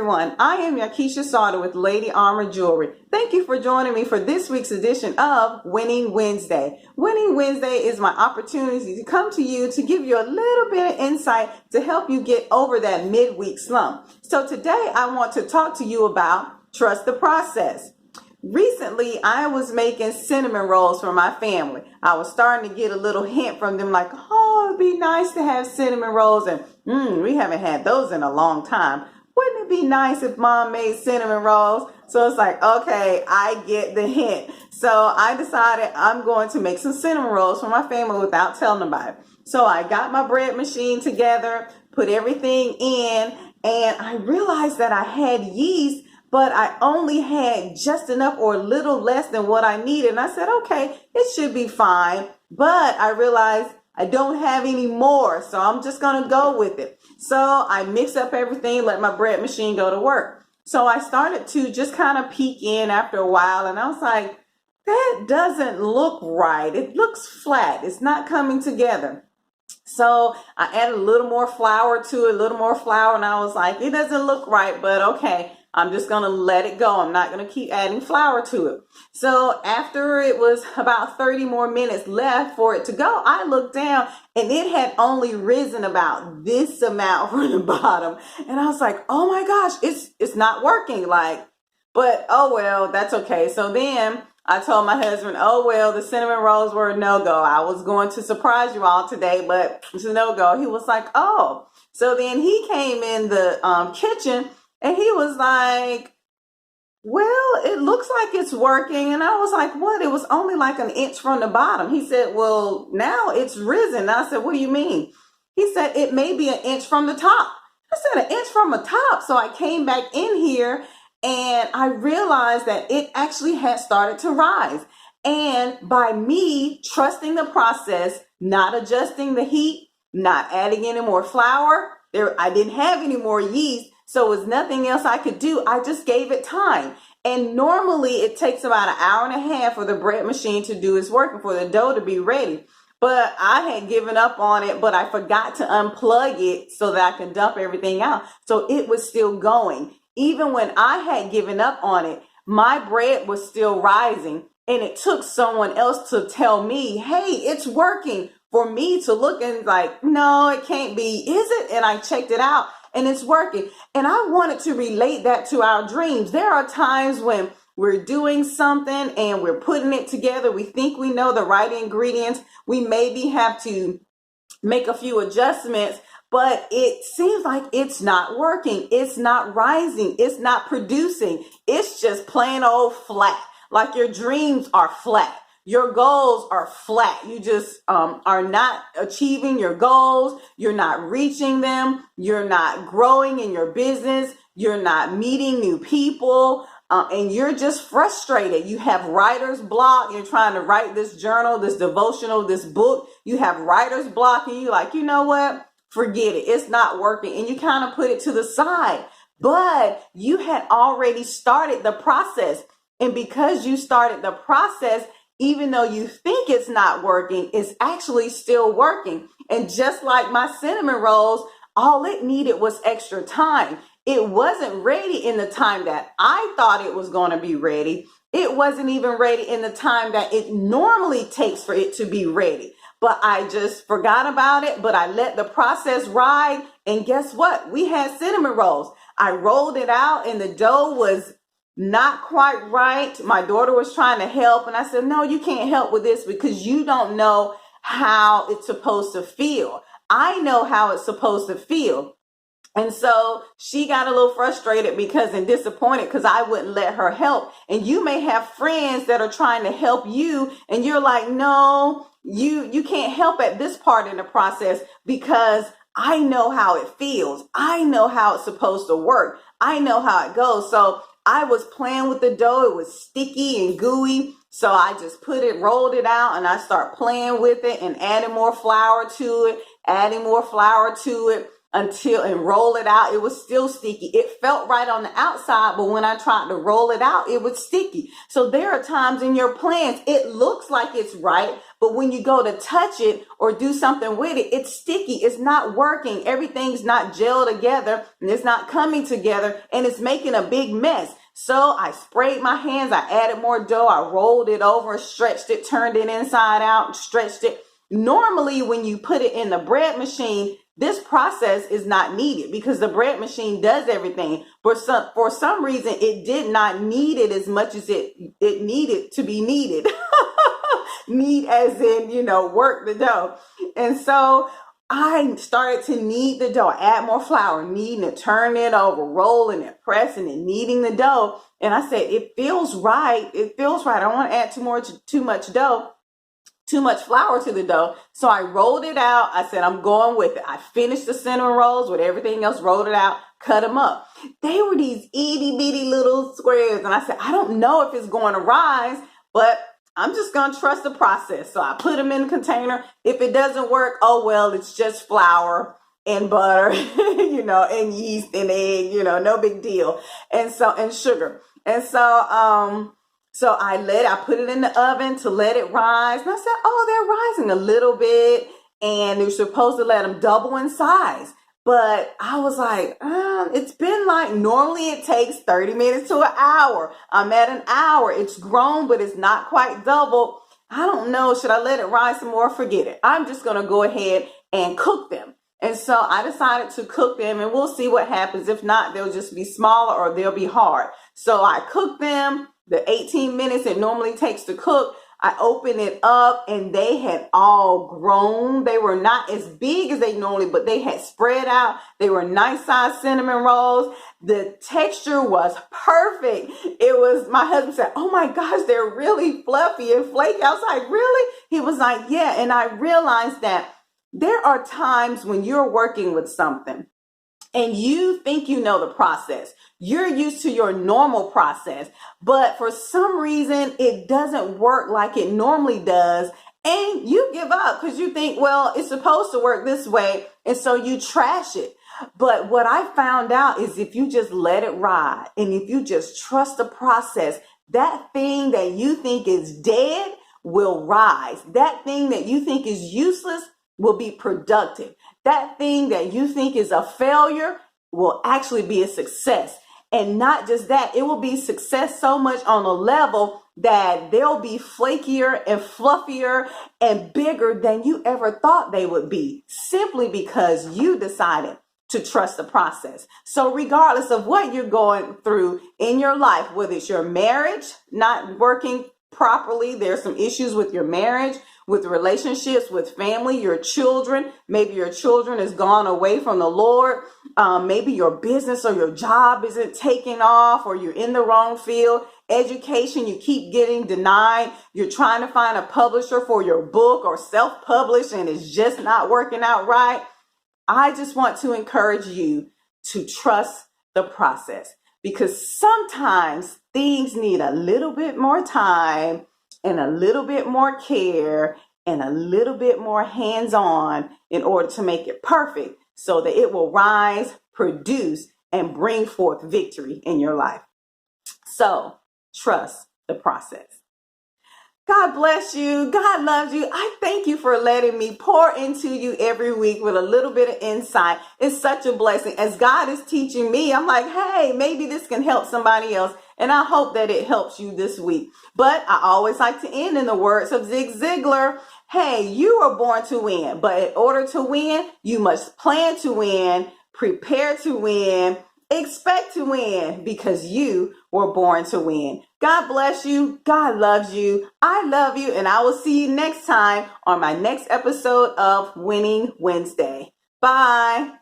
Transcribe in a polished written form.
everyone. I am YaKeecha Sartor with Lady Armor Jewelry. Thank you for joining me for this week's edition of Winning Wednesday. Winning Wednesday is my opportunity to come to you to give you a little bit of insight to help you get over that midweek slump. So today I want to talk to you about trust the process. Recently, I was making cinnamon rolls for my family. I was starting to get a little hint from them like, oh, it'd be nice to have cinnamon rolls. And we haven't had those in a long time. Wouldn't it be nice if mom made cinnamon rolls? So it's like, okay, I get the hint. So I decided I'm going to make some cinnamon rolls for my family without telling nobody. So I got my bread machine together, put everything in, and I realized that I had yeast, but I only had just enough or a little less than what I needed. And I said, okay, it should be fine. But I realized I don't have any more, so I'm just going to go with it. So I mix up everything, let my bread machine go to work. So I started to just kind of peek in after a while, and I was like, that doesn't look right. It looks flat. It's not coming together. So I added a little more flour to it, a little more flour, and I was like, it doesn't look right, but okay. I'm just going to let it go. I'm not going to keep adding flour to it. So after it was about 30 more minutes left for it to go, I looked down and it had only risen about this amount from the bottom. And I was like, oh my gosh, it's not working. But oh well, that's okay. So then I told my husband, oh well, the cinnamon rolls were a no-go. I was going to surprise you all today, but it's a no-go. He was like, oh. So then he came in the kitchen and he was like, well, it looks like it's working. And I was like, what? It was only like an inch from the bottom. He said, well, now it's risen. And I said, what do you mean? He said, it may be an inch from the top. I said, an inch from the top. So I came back in here and I realized that it actually had started to rise. And by me trusting the process, not adjusting the heat, not adding any more flour, I didn't have any more yeast. So it was nothing else I could do. I just gave it time. And normally it takes about an hour and a half for the bread machine to do its work and for the dough to be ready. But I had given up on it, but I forgot to unplug it so that I could dump everything out. So it was still going. Even when I had given up on it, my bread was still rising. And it took someone else to tell me, hey, it's working, for me to look and like, no, it can't be. Is it? And I checked it out. And it's working. And I wanted to relate that to our dreams. There are times when we're doing something and we're putting it together. We think we know the right ingredients. We maybe have to make a few adjustments, but it seems like it's not working. It's not rising. It's not producing. It's just plain old flat. Like your dreams are flat. Your goals are flat. You just are not achieving your goals. You're not reaching them. You're not growing in your business. You're not meeting new people. And you're just frustrated. You have writer's block. You're trying to write this journal, this devotional, this book. You have writer's block and you're like, you know what? Forget it. It's not working. And you kind of put it to the side. But you had already started the process. And because you started the process, even though you think it's not working, it's actually still working. And just like my cinnamon rolls, all it needed was extra time. It wasn't ready in the time that I thought it was going to be ready. It wasn't even ready in the time that it normally takes for it to be ready. But I just forgot about it, but I let the process ride. And guess what? We had cinnamon rolls. I rolled it out and the dough was not quite right. My daughter was trying to help and I said, no, you can't help with this because you don't know how it's supposed to feel. I know how it's supposed to feel. And so she got a little frustrated and disappointed because I wouldn't let her help. And you may have friends that are trying to help you and you're like, no, you can't help at this part in the process because I know how it feels. I know how it's supposed to work. I know how it goes. So I was playing with the dough. It was sticky and gooey. So I just rolled it out and I start playing with it and adding more flour to it, adding more flour to it. and roll it out. It was still sticky. It felt right on the outside, but when I tried to roll it out, it was sticky. So there are times in your plans, it looks like it's right, but when you go to touch it or do something with it, it's sticky. It's not working. Everything's not gelled together and it's not coming together and it's making a big mess. So I sprayed my hands. I added more dough. I rolled it over, stretched it, turned it inside out, stretched it. Normally, when you put it in the bread machine, this process is not needed because the bread machine does everything. But for some reason, it did not need it as much as it needed to be needed. Need as in, work the dough. And so I started to knead the dough, add more flour, kneading it, turning it over, rolling it, pressing it, kneading the dough. And I said, it feels right. It feels right. I don't want to add too much dough. Too much flour to the dough. So I rolled it out. I said, I'm going with it. I finished the cinnamon rolls with everything else, rolled it out, cut them up. They were these itty bitty little squares. And I said, I don't know if it's going to rise, but I'm just going to trust the process. So I put them in the container. If it doesn't work, oh, well, it's just flour and butter, and yeast and egg, no big deal. And sugar. And so I put it in the oven to let it rise. And I said, oh, they're rising a little bit. And you're supposed to let them double in size. But I was like, it's been normally it takes 30 minutes to an hour. I'm at an hour. It's grown, but it's not quite double. I don't know. Should I let it rise some more? Forget it. I'm just going to go ahead and cook them. And so I decided to cook them and we'll see what happens. If not, they'll just be smaller or they'll be hard. So I cooked them. The 18 minutes it normally takes to cook, I opened it up and they had all grown. They were not as big as they normally, but they had spread out. They were nice sized cinnamon rolls. The texture was perfect. My husband said, oh my gosh, they're really fluffy and flaky. I was like, really? He was like, yeah. And I realized that there are times when you're working with something and you think you know the process. You're used to your normal process, but for some reason it doesn't work like it normally does. And you give up because you think, well, it's supposed to work this way. And so you trash it. But what I found out is if you just let it ride and if you just trust the process, that thing that you think is dead will rise. That thing that you think is useless will be productive. That thing that you think is a failure will actually be a success. And not just that, it will be success so much on a level that they'll be flakier and fluffier and bigger than you ever thought they would be, simply because you decided to trust the process. So regardless of what you're going through in your life, whether it's your marriage not working properly, there's some issues with your marriage, with relationships, with family, your children. Maybe your children has gone away from the Lord. Maybe your business or your job isn't taking off, or you're in the wrong field. Education, you keep getting denied. You're trying to find a publisher for your book or self-publish and it's just not working out right. I just want to encourage you to trust the process, because sometimes things need a little bit more time and a little bit more care and a little bit more hands-on in order to make it perfect so that it will rise, produce, and bring forth victory in your life. So trust the process. God bless you. God loves you. I thank you for letting me pour into you every week with a little bit of insight. It's such a blessing. As God is teaching me, I'm like, hey, maybe this can help somebody else. And I hope that it helps you this week. But I always like to end in the words of Zig Ziglar. Hey, you were born to win, but in order to win, you must plan to win, prepare to win, expect to win, because you were born to win. God bless you. God loves you. I love you. And I will see you next time on my next episode of Winning Wednesday. Bye.